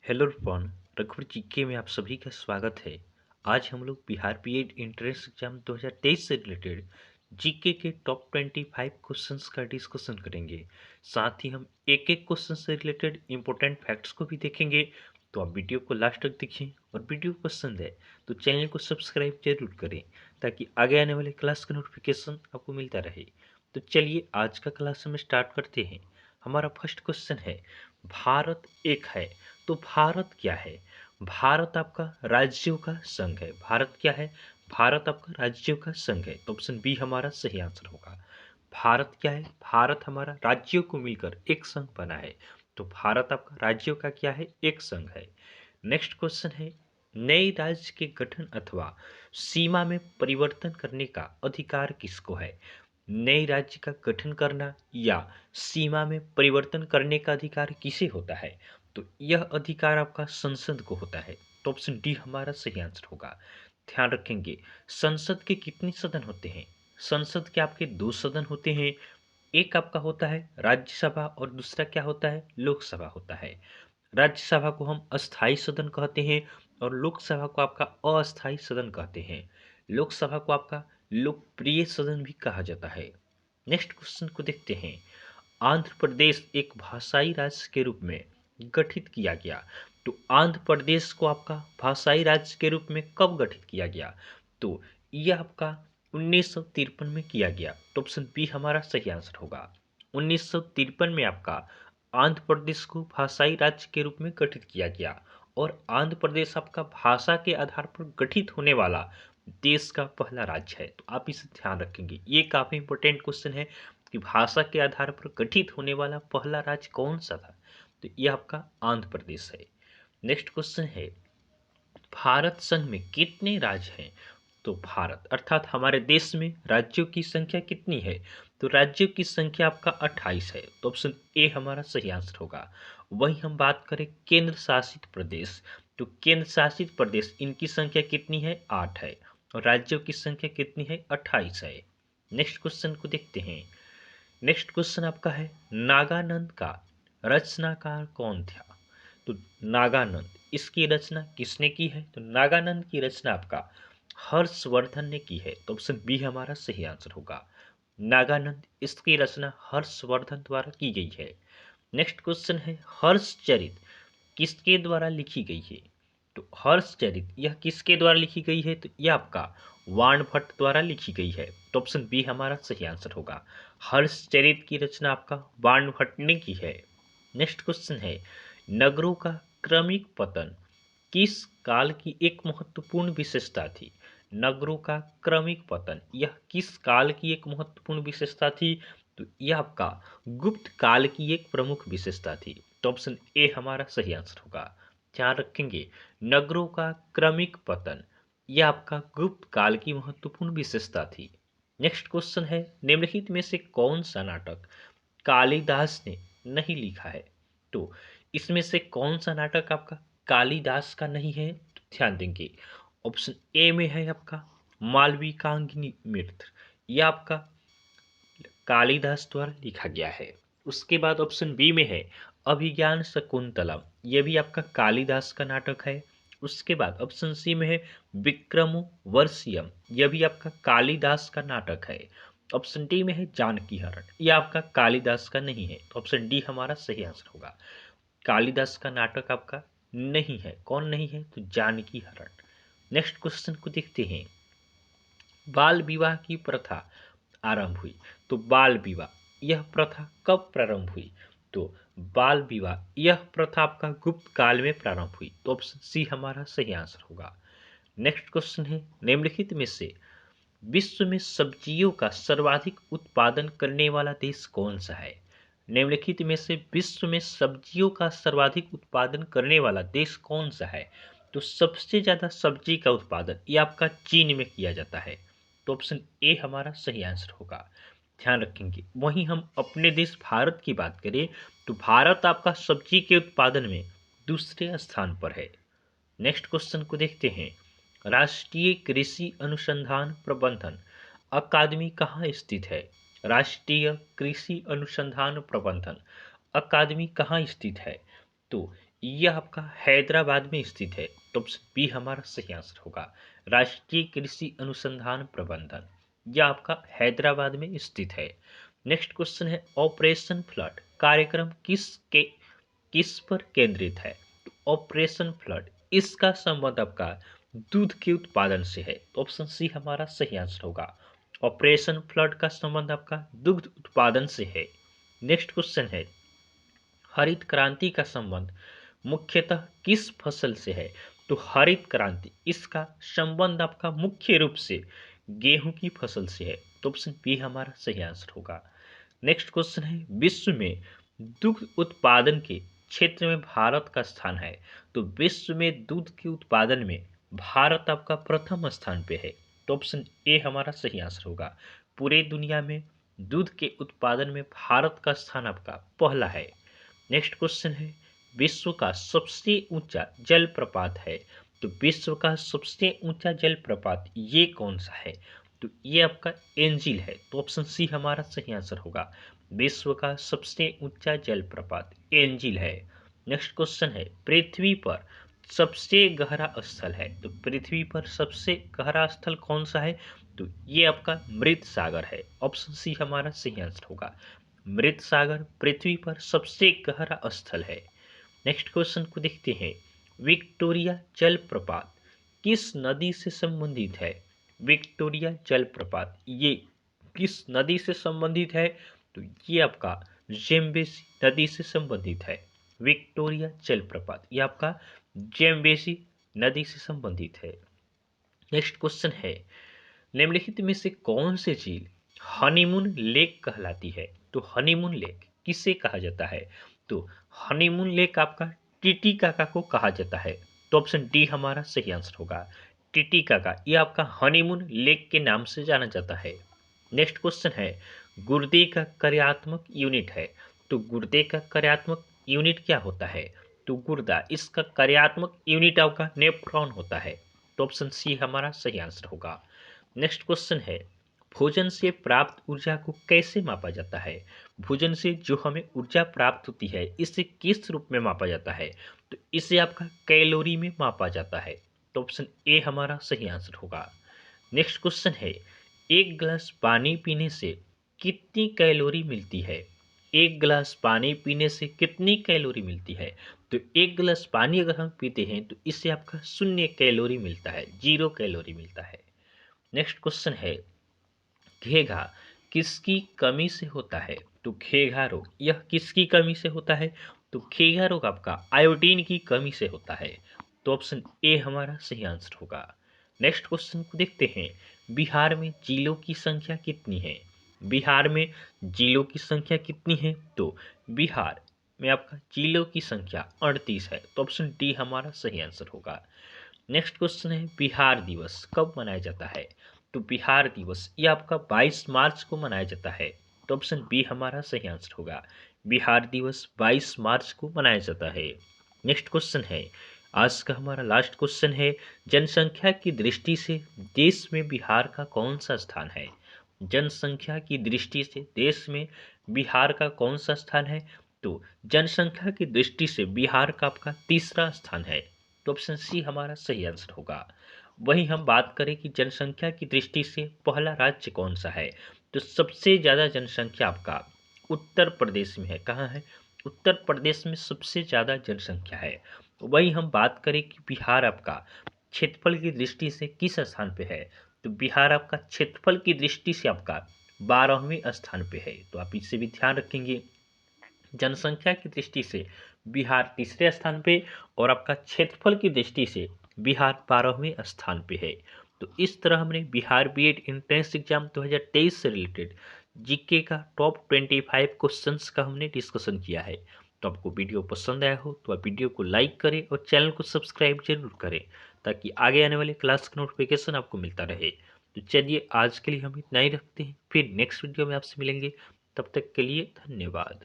Hello everyone, रघुवर GK में आप सभी का स्वागत है। आज हम लोग बिहार बीएड एंट्रेंस एग्जाम 2023 से रिलेटेड जीके के टॉप 25 क्वेश्चंस का डिस्कशन करेंगे। साथ ही हम एक एक क्वेश्चन से रिलेटेड इंपॉर्टेंट फैक्ट्स को भी देखेंगे। तो आप वीडियो को लास्ट तक देखिए और वीडियो पसंद है तो चैनल को सब्सक्राइब जरूर करें ताकि आगे आने वाले क्लास का नोटिफिकेशन आपको मिलता रहे। तो चलिए आज का क्लास हम स्टार्ट करते हैं। हमारा फर्स्ट क्वेश्चन है, भारत एक है तो भारत क्या है? भारत आपका राज्यों का संघ है। भारत क्या है? भारत आपका राज्यों का संघ है। तो ऑप्शन बी हमारा सही आंसर होगा। भारत क्या है? भारत हमारा राज्यों को मिलकर एक संघ बना है। तो भारत आपका राज्यों का क्या है? एक संघ है। नेक्स्ट क्वेश्चन है, नए राज्य के गठन अथवा सीमा में परिवर्तन करने का अधिकार किसको है? नए राज्य का गठन करना या सीमा में परिवर्तन करने का अधिकार किसे होता है? तो यह अधिकार आपका संसद को होता है। तो ऑप्शन डी हमारा सही आंसर होगा। ध्यान रखेंगे, संसद के कितने सदन होते हैं? संसद के आपके दो सदन होते हैं। एक आपका होता है राज्यसभा और दूसरा क्या होता है? लोकसभा होता है। राज्यसभा को हम अस्थाई सदन कहते हैं और लोकसभा को आपका अस्थाई सदन कहते हैं। लोकसभा को आपका लोकप्रिय सदन भी कहा जाता है। नेक्स्ट क्वेश्चन को देखते हैं, आंध्र प्रदेश एक भाषाई राज्य के रूप में गठित किया गया। तो आंध्र प्रदेश को आपका भाषाई राज्य के रूप में कब गठित किया गया? तो यह आपका 1953 में किया गया। तो ऑप्शन बी हमारा सही आंसर होगा। 1953 में आपका आंध्र प्रदेश को भाषाई राज्य के रूप में गठित किया गया और आंध्र प्रदेश आपका भाषा के आधार पर गठित होने वाला देश का पहला राज्य है। तो आप इसे ध्यान रखेंगे, ये काफी इंपॉर्टेंट क्वेश्चन है कि भाषा के आधार पर गठित होने वाला पहला राज्य कौन सा था? तो यह आपका आंध्र प्रदेश है। नेक्स्ट क्वेश्चन है, भारत संघ में कितने राज्य हैं? तो भारत अर्थात हमारे देश में राज्यों की संख्या कितनी है? तो राज्यों की संख्या आपका 28 है। तो ऑप्शन ए हमारा सही आंसर होगा। वहीं हम बात करें केंद्र शासित प्रदेश, तो केंद्र शासित प्रदेश इनकी संख्या कितनी है? 8 है और राज्यों की संख्या कितनी है? 28 है। नेक्स्ट क्वेश्चन को देखते हैं। नेक्स्ट क्वेश्चन आपका है, नागानंद का रचनाकार कौन था? तो नागानंद इसकी रचना किसने की है? तो नागानंद की रचना आपका हर्षवर्धन ने की है। तो ऑप्शन बी हमारा सही आंसर होगा। नागानंद इसकी रचना हर्षवर्धन द्वारा की गई है। नेक्स्ट क्वेश्चन है, हर्षचरित किसके द्वारा लिखी गई है? तो हर्षचरित यह किसके द्वारा लिखी गई है? तो यह आपका वाणभट्ट द्वारा लिखी गई है। तो ऑप्शन बी हमारा सही आंसर होगा। हर्षचरित की रचना आपका वाणभट्ट ने की है। नेक्स्ट क्वेश्चन है, नगरों का क्रमिक पतन किस काल की एक महत्वपूर्ण विशेषता थी? नगरों का क्रमिक पतन यह किस काल की एक महत्वपूर्ण विशेषता थी? तो यह आपका गुप्त काल की एक प्रमुख विशेषता थी। तो ऑप्शन ए हमारा सही आंसर होगा। ध्यान रखेंगे, नगरों का क्रमिक पतन यह आपका गुप्त काल की महत्वपूर्ण विशेषता थी। नेक्स्ट क्वेश्चन है, निम्नलिखित में से कौन सा नाटक कालिदास ने नहीं लिखा है? तो इसमें से कौन सा नाटक आपका कालिदास का नहीं है? तो ध्यान देंगे, ऑप्शन ए में है आपका मालविकाग्नि मित्र, यह आपका कालिदास द्वारा लिखा गया है। उसके बाद ऑप्शन बी में है अभिज्ञान शकुंतलम, यह भी आपका कालिदास का नाटक है। उसके बाद ऑप्शन सी में है विक्रमो वर्षियम, यह भी आपका कालिदास का नाटक है। ऑप्शन डी में है जानकी हरण, यह आपका कालिदास का नहीं है। तो ऑप्शन डी हमारा सही आंसर होगा। कालिदास का नाटक आपका नहीं है। कौन नहीं है? तो जानकी हरण। नेक्स्ट क्वेश्चन को देखते हैं, बाल विवाह की प्रथा आरंभ हुई। तो बाल विवाह यह प्रथा कब प्रारंभ हुई? तो बाल विवाह यह प्रथा आपका गुप्त काल में प्रारंभ हुई। तो ऑप्शन सी हमारा सही आंसर होगा। नेक्स्ट क्वेश्चन है, निम्नलिखित में से विश्व में सब्जियों का सर्वाधिक उत्पादन करने वाला देश कौन सा है? निम्नलिखित में से विश्व में सब्जियों का सर्वाधिक उत्पादन करने वाला देश कौन सा है? तो सबसे ज्यादा सब्जी का उत्पादन ये आपका चीन में किया जाता है। तो ऑप्शन ए हमारा सही आंसर होगा। ध्यान रखेंगे, वहीं हम अपने देश भारत की बात करें तो भारत आपका सब्जी के उत्पादन में दूसरे स्थान पर है। नेक्स्ट क्वेश्चन को देखते हैं, राष्ट्रीय कृषि अनुसंधान प्रबंधन अकादमी कहाँ स्थित है? राष्ट्रीय कृषि अनुसंधान प्रबंधन अकादमी कहाँ स्थित है? तो यह आपका हैदराबाद में स्थित है, तो ऑप्शन बी हमारा सही आंसर होगा। राष्ट्रीय कृषि अनुसंधान प्रबंधन, यह आपका हैदराबाद में स्थित है। नेक्स्ट क्वेश्चन है ऑपरेशन फ्लड कार्यक्रम किस पर केंद्रित है? तो ऑपरेशन फ्लड इसका संबंध आपका दूध के उत्पादन से है, तो ऑप्शन सी हमारा सही आंसर होगा। ऑपरेशन फ्लड का संबंध आपका दुग्ध उत्पादन से है। नेक्स्ट क्वेश्चन है हरित क्रांति का संबंध मुख्यतः किस फसल से है? तो हरित क्रांति इसका संबंध आपका मुख्य रूप से गेहूं की फसल से है, तो ऑप्शन बी हमारा सही आंसर होगा। नेक्स्ट क्वेश्चन है विश्व में दुग्ध उत्पादन के क्षेत्र में भारत का स्थान है। तो विश्व में दूध के उत्पादन में भारत आपका प्रथम स्थान पे है, तो ऑप्शन ए हमारा सही आंसर होगा। पूरे दुनिया में दूध के उत्पादन में भारत का स्थान आपका पहला है। नेक्स्ट क्वेश्चन है विश्व का सबसे ऊंचा जलप्रपात है। तो विश्व का सबसे ऊंचा जलप्रपात ये कौन सा है? तो ये आपका एंजिल है, तो ऑप्शन सी हमारा सही आंसर होगा। विश्व का सबसे ऊंचा जलप्रपात एंजिल है। नेक्स्ट क्वेश्चन है पृथ्वी पर सबसे गहरा स्थल है। तो पृथ्वी पर सबसे गहरा स्थल कौन सा है? तो ये आपका मृत सागर है, ऑप्शन सी हमारा सही आंसर होगा। मृत सागर पृथ्वी पर सबसे गहरा स्थल है। नेक्स्ट क्वेश्चन को देखते हैं विक्टोरिया जलप्रपात किस नदी से संबंधित है? विक्टोरिया जलप्रपात ये किस नदी से संबंधित है? तो ये आपका जेम्बेसी नदी से संबंधित है। विक्टोरिया जलप्रपात ये आपका जेम्बेसी नदी से संबंधित है। नेक्स्ट क्वेश्चन है निम्नलिखित में से कौन सी झील हनीमून लेक कहलाती है? तो हनीमून लेक किसे कहा जाता है? तो हनीमून लेक आपका टिटिकाका को कहा जाता है, तो ऑप्शन डी हमारा सही आंसर होगा। टिटिकाका ये आपका हनीमून लेक के नाम से जाना जाता है। नेक्स्ट क्वेश्चन है गुर्दे का कार्यात्मक यूनिट है। तो गुर्दे का कार्यात्मक यूनिट क्या होता है? तो गुर्दा इसका कार्यात्मक यूनिट आपका नेफ्रॉन होता है, तो ऑप्शन सी हमारा सही आंसर होगा। नेक्स्ट क्वेश्चन है भोजन से प्राप्त ऊर्जा को कैसे मापा जाता है? भोजन से जो हमें ऊर्जा प्राप्त होती है इसे किस रूप में मापा जाता है? तो इसे आपका कैलोरी में मापा जाता है, तो ऑप्शन ए हमारा सही आंसर होगा। नेक्स्ट क्वेश्चन है एक गिलास पानी पीने से कितनी कैलोरी मिलती है? एक गिलास पानी पीने से कितनी कैलोरी मिलती है? तो एक गिलास पानी अगर हम पीते हैं तो इससे आपका 0 कैलोरी मिलता है, 0 कैलोरी मिलता है। नेक्स्ट क्वेश्चन है घेघा किसकी कमी से होता है? तो घेघा रोग यह किसकी कमी से होता है? तो घेघा रोग आपका आयोडीन की कमी से होता है, तो ऑप्शन ए हमारा सही आंसर होगा। नेक्स्ट क्वेश्चन को देखते हैं बिहार में जिलों की संख्या कितनी है? बिहार में जिलों की संख्या कितनी है? तो बिहार में आपका जिलों की संख्या 38 है, तो ऑप्शन डी हमारा सही आंसर होगा। नेक्स्ट क्वेश्चन है बिहार दिवस कब मनाया जाता है? तो बिहार दिवस ये आपका 22 मार्च को मनाया जाता है, तो ऑप्शन बी हमारा सही आंसर होगा। बिहार दिवस 22 मार्च को मनाया जाता है। नेक्स्ट क्वेश्चन है आज का हमारा लास्ट क्वेश्चन है जनसंख्या की दृष्टि से देश में बिहार का कौन सा स्थान है? जनसंख्या की दृष्टि से देश में बिहार का कौन सा स्थान है? तो जनसंख्या की दृष्टि से बिहार का आपका तीसरा स्थान है, तो ऑप्शन सी हमारा सही आंसर होगा। वहीं हम बात करें कि जनसंख्या की दृष्टि से पहला राज्य कौन सा है, तो सबसे ज़्यादा जनसंख्या आपका उत्तर प्रदेश में है। कहाँ है? उत्तर प्रदेश में सबसे ज़्यादा जनसंख्या है। वहीं हम बात करें कि बिहार आपका क्षेत्रफल की दृष्टि से किस स्थान पे है, तो बिहार आपका क्षेत्रफल की दृष्टि से आपका 12वें स्थान पे है, तो आप इससे भी ध्यान रखेंगे। जनसंख्या की दृष्टि से बिहार तीसरे स्थान पे और आपका क्षेत्रफल की दृष्टि से बिहार 12वें स्थान पे है। तो इस तरह हमने बिहार बीएड एंट्रेंस एग्जाम 2023 से रिलेटेड जीके का टॉप 25 क्वेश्चंस का हमने डिस्कशन किया है। तो आपको वीडियो पसंद आया हो तो आप वीडियो को लाइक करें और चैनल को सब्सक्राइब जरूर करें ताकि आगे आने वाले क्लास का नोटिफिकेशन आपको मिलता रहे। तो चलिए आज के लिए हम इतना ही रखते हैं, फिर नेक्स्ट वीडियो में आपसे मिलेंगे। तब तक के लिए धन्यवाद।